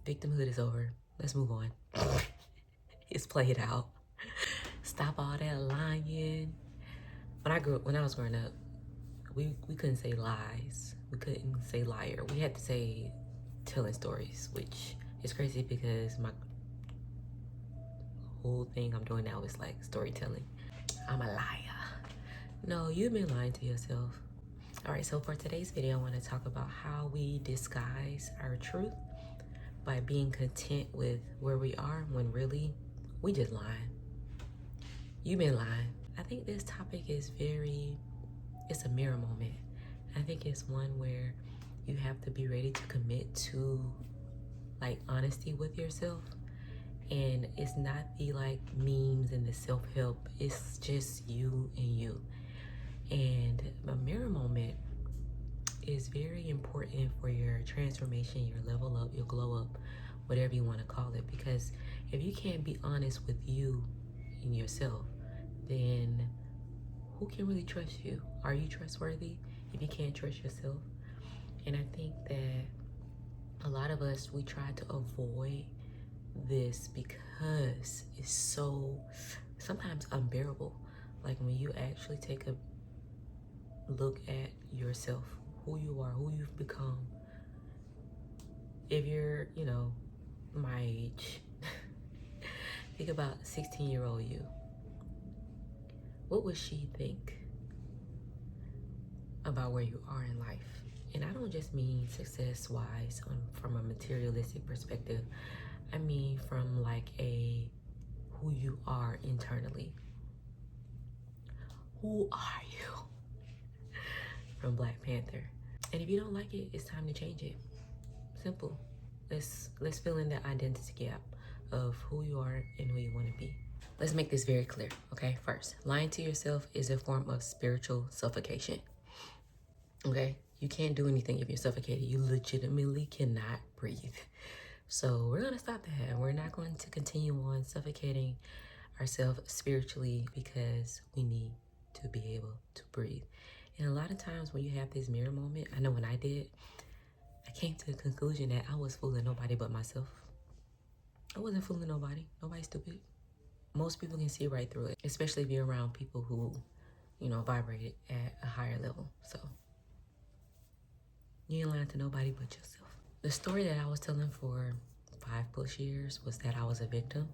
Victimhood is over. Let's move on. It's played out. Stop all that lying. When I was growing up, we couldn't say lies. We couldn't say liar. We had to say telling stories, which is crazy because my whole thing I'm doing now is like storytelling. I'm a liar. No, you've been lying to yourself. All right, so for today's video, I want to talk about how we disguise our truth by being content with where we are when really we just lying. You've been lying. I think this topic is it's a mirror moment. I think it's one where you have to be ready to commit to like honesty with yourself. And it's not the like memes and the self-help. It's just you and you. And a mirror moment is very important for your transformation, your level up, your glow up, whatever you want to call it. Because if you can't be honest with you and yourself, then who can really trust you? Are you trustworthy if you can't trust yourself? And I think that a lot of us, we try to avoid this because it's so sometimes unbearable. Like when you actually take a look at yourself, who you are, who you've become. If you're, my age, think about 16-year-old you. What would she think about where you are in life? And I don't just mean success-wise from a materialistic perspective. I mean from like who you are internally. Who are you? From Black Panther. And if you don't like it, it's time to change it. Simple. Let's fill in that identity gap of who you are and who you want to be. Let's make this very clear, okay? First, lying to yourself is a form of spiritual suffocation. Okay? You can't do anything if you're suffocated. You legitimately cannot breathe. So we're going to stop that. We're not going to continue on suffocating ourselves spiritually because we need to be able to breathe. And a lot of times when you have this mirror moment, I know when I did, I came to the conclusion that I was fooling nobody but myself. I wasn't fooling nobody. Nobody's stupid. Most people can see right through it, especially if you're around people who, vibrate at a higher level. So you ain't lying to nobody but yourself. The story that I was telling for 5+ years was that I was a victim.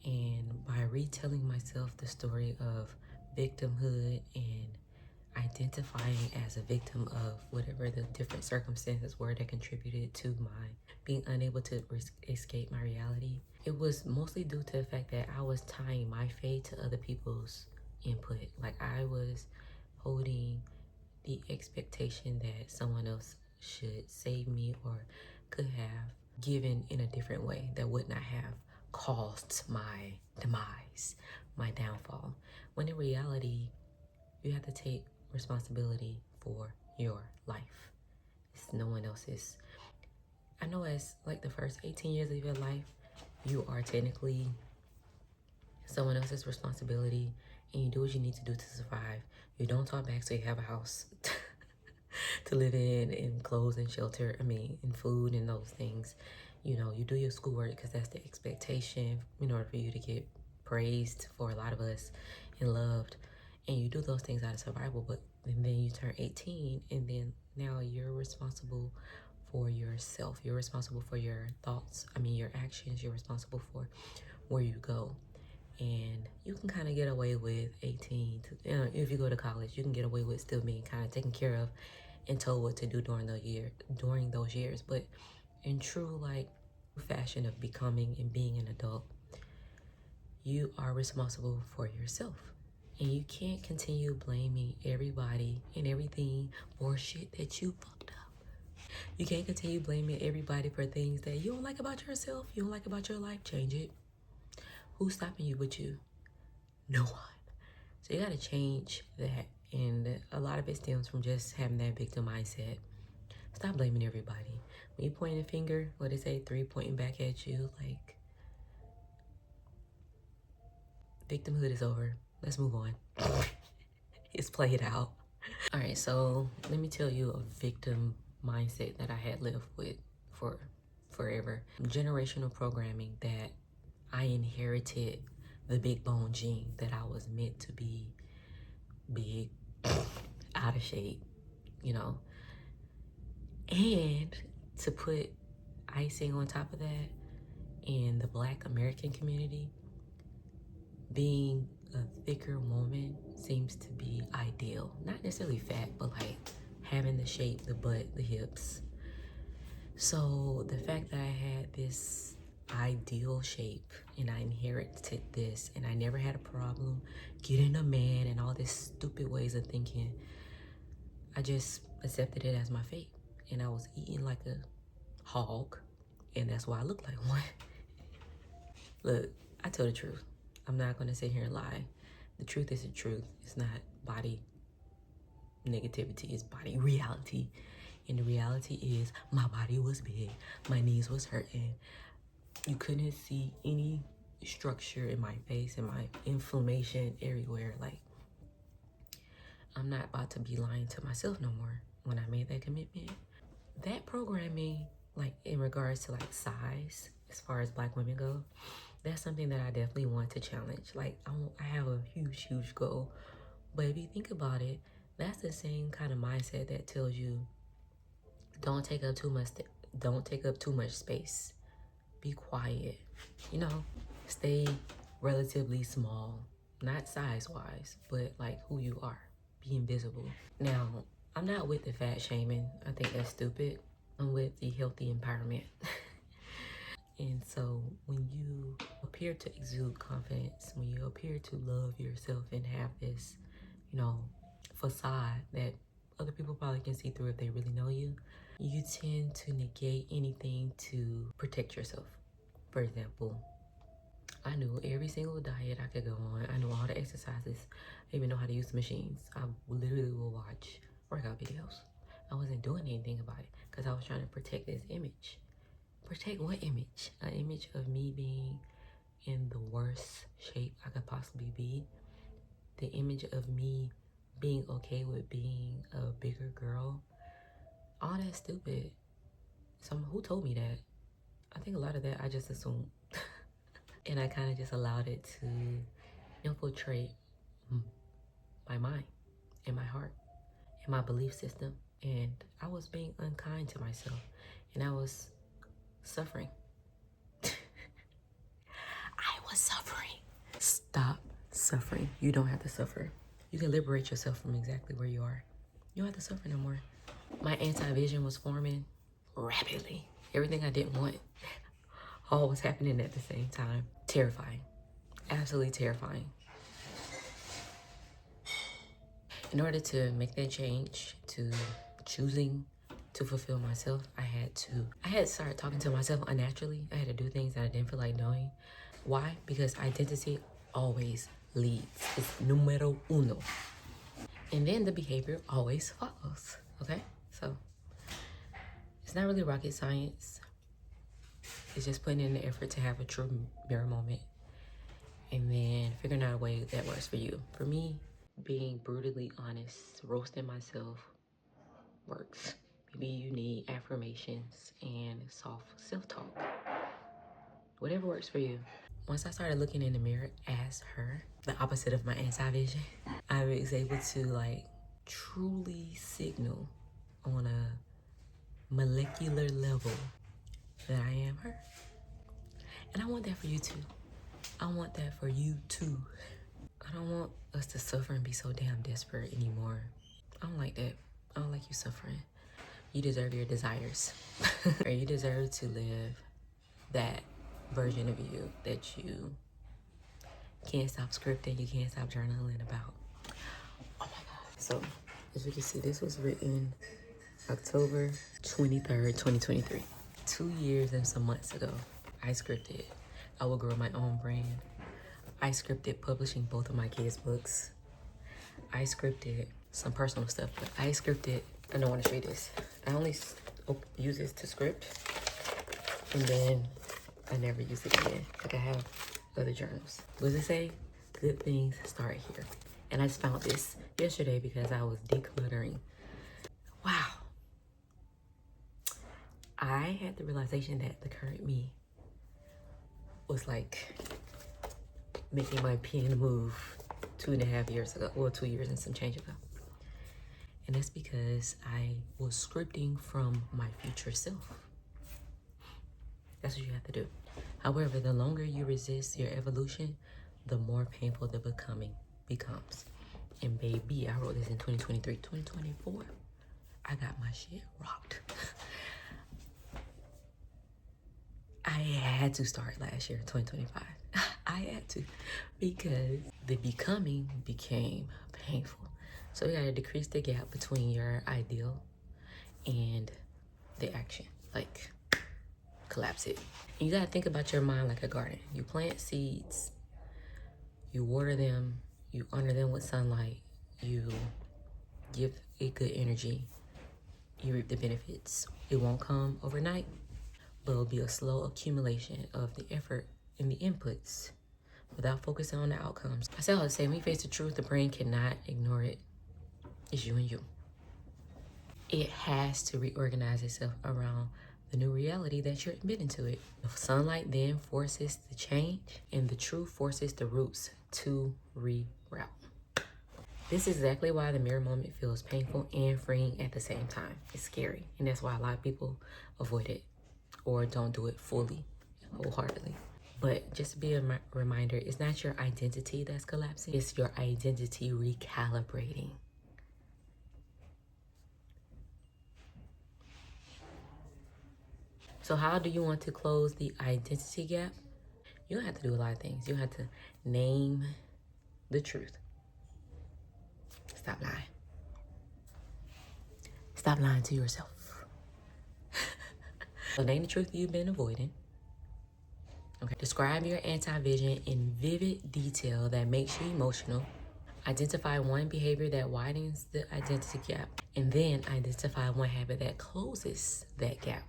And by retelling myself the story of victimhood and identifying as a victim of whatever the different circumstances were that contributed to my being unable to escape my reality, it was mostly due to the fact that I was tying my fate to other people's input. Like I was holding the expectation that someone else should save me or could have given in a different way that would not have caused my demise, my downfall. When in reality, you have to take responsibility for your life. It's no one else's. I know as like the first 18 years of your life, you are technically someone else's responsibility and you do what you need to do to survive. You don't talk back so you have a house to live in and clothes and shelter, and food and those things. You do your schoolwork because that's the expectation in order for you to get praised for a lot of us and loved. And you do those things out of survival, but then you turn 18 and then now you're responsible for yourself. You're responsible for your thoughts, your actions. You're responsible for where you go. And you can kind of get away with 18 to, if you go to college, you can get away with still being kind of taken care of and told what to do during those years. But in true like fashion of becoming and being an adult, you are responsible for yourself. And you can't continue blaming everybody and everything for shit that you fucked up. You can't continue blaming everybody for things that you don't like about yourself, you don't like about your life. Change it. Who's stopping you but you? No one. So you gotta change that. And a lot of it stems from just having that victim mindset. Stop blaming everybody. When you point a finger, what they say, 3 pointing back at you, like, victimhood is over. Let's move on. It's played out. All right, so let me tell you a victim mindset that I had lived with for forever. Generational programming that I inherited the big bone gene that I was meant to be big, out of shape, you know. And to put icing on top of that, in the Black American community, being a thicker woman seems to be ideal. Not necessarily fat, but like having the shape, the butt, the hips. So the fact that I had this ideal shape and I inherited this and I never had a problem getting a man and all this stupid ways of thinking, I just accepted it as my fate. And I was eating like a hog, and that's why I look like one. Look, I tell the truth. I'm not gonna sit here and lie. The truth is the truth. It's not body negativity, it's body reality. And the reality is my body was big, my knees was hurting. You couldn't see any structure in my face and my inflammation everywhere. Like, I'm not about to be lying to myself no more. When I made that commitment, that programming, like in regards to like size, as far as Black women go, that's something that I definitely want to challenge. Like, I have a huge goal. But if you think about it, that's the same kind of mindset that tells you don't take up too much space. Be quiet. You know, stay relatively small, not size-wise, but like who you are. Be invisible. Now, I'm not with the fat shaming. I think that's stupid. I'm with the healthy empowerment. And so when you appear to exude confidence, when you appear to love yourself and have this, you know, facade that other people probably can see through if they really know you, you tend to negate anything to protect yourself. For example, I knew every single diet I could go on. I knew all the exercises. I even know how to use the machines. I literally will watch workout videos. I wasn't doing anything about it because I was trying to protect this image. Protect what image? An image of me being in the worst shape I could possibly be. The image of me being okay with being a bigger girl. All that stupid. Who told me that? I think a lot of that I just assumed. And I kind of just allowed it to infiltrate my mind and my heart and my belief system. And I was being unkind to myself. And I was suffering. I was suffering. Stop suffering. You don't have to suffer. You can liberate yourself from exactly where you are. You don't have to suffer no more. My anti-vision was forming rapidly. Everything I didn't want all was happening at the same time. Terrifying. Absolutely terrifying. In order to make that change to choosing to fulfill myself, I had to start talking to myself unnaturally. I had to do things that I didn't feel like doing. Why? Because identity always leads. It's numero uno. And then the behavior always follows, okay? So it's not really rocket science. It's just putting in the effort to have a true mirror moment and then figuring out a way that works for you. For me, being brutally honest, roasting myself works. Maybe you need affirmations and soft self-talk. Whatever works for you. Once I started looking in the mirror as her, the opposite of my anti-vision, I was able to like truly signal on a molecular level that I am her. And I want that for you too. I want that for you too. I don't want us to suffer and be so damn desperate anymore. I don't like that. I don't like you suffering. You deserve your desires. Or you deserve to live that version of you that you can't stop scripting, you can't stop journaling about. Oh my God. So, as you can see, this was written October 23rd, 2023. 2 years and some months ago, I scripted I Will Grow My Own Brand. I scripted publishing both of my kids' books. I scripted some personal stuff, but I don't want to show you this. I only use this to script, and then I never use it again. Like I have other journals. What does it say? Good things start here. And I just found this yesterday because I was decluttering. Wow. I had the realization that the current me was like making my pen move 2.5 years ago, well, 2 years and some change ago. And that's because I was scripting from my future self. That's what you have to do. However, the longer you resist your evolution, the more painful the becoming becomes. And baby, I wrote this in 2023, 2024. I got my shit rocked. I had to start last year, 2025. I had to, because the becoming became painful. So you gotta decrease the gap between your ideal and the action. Like, collapse it. And you gotta think about your mind like a garden. You plant seeds, you water them, you honor them with sunlight, you give it good energy, you reap the benefits. It won't come overnight, but it'll be a slow accumulation of the effort and the inputs without focusing on the outcomes. I say all the same, when you face the truth, the brain cannot ignore it. It's you and you. It has to reorganize itself around the new reality that you're admitting to it. The sunlight then forces the change, and the truth forces the roots to reroute. This is exactly why the mirror moment feels painful and freeing at the same time. It's scary, and that's why a lot of people avoid it or don't do it fully, wholeheartedly. But just to be a reminder, it's not your identity that's collapsing, it's your identity recalibrating. So how do you want to close the identity gap? You don't have to do a lot of things. You have to name the truth. Stop lying. Stop lying to yourself. So name the truth you've been avoiding. Okay. Describe your anti-vision in vivid detail that makes you emotional. Identify one behavior that widens the identity gap. And then identify one habit that closes that gap.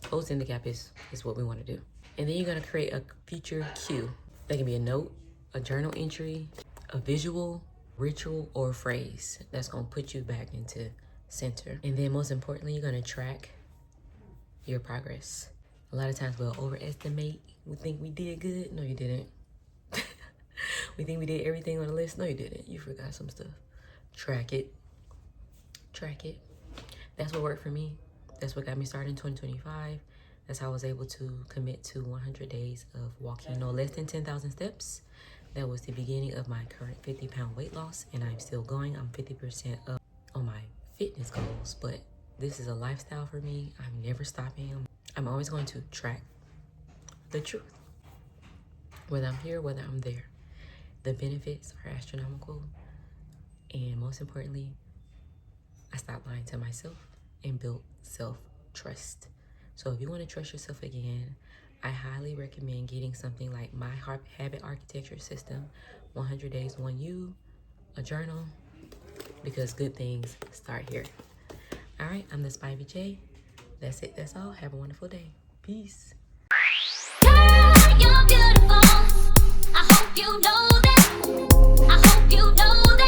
Closing the gap is what we want to do. And then you're going to create a future cue. That can be a note, a journal entry, a visual, ritual, or phrase that's going to put you back into center. And then most importantly, you're going to track your progress. A lot of times we'll overestimate. We think we did good. No, you didn't. We think we did everything on the list. No, you didn't. You forgot some stuff. Track it. Track it. That's what worked for me. That's what got me started in 2025. That's how I was able to commit to 100 days of walking no less than 10,000 steps. That was the beginning of my current 50-pound weight loss, and I'm still going. I'm 50% up on my fitness goals, but this is a lifestyle for me. I'm never stopping. I'm always going to track the truth. Whether I'm here, whether I'm there. The benefits are astronomical, and most importantly, I stopped lying to myself and built self-trust. So if you want to trust yourself again, I highly recommend getting something like my habit architecture system, 100 days, 1U, a journal, because good things start here. All right, I'm the Spivey J. That's it. That's all. Have a wonderful day. Peace. Girl, you're beautiful. I hope you know that. I hope you know that.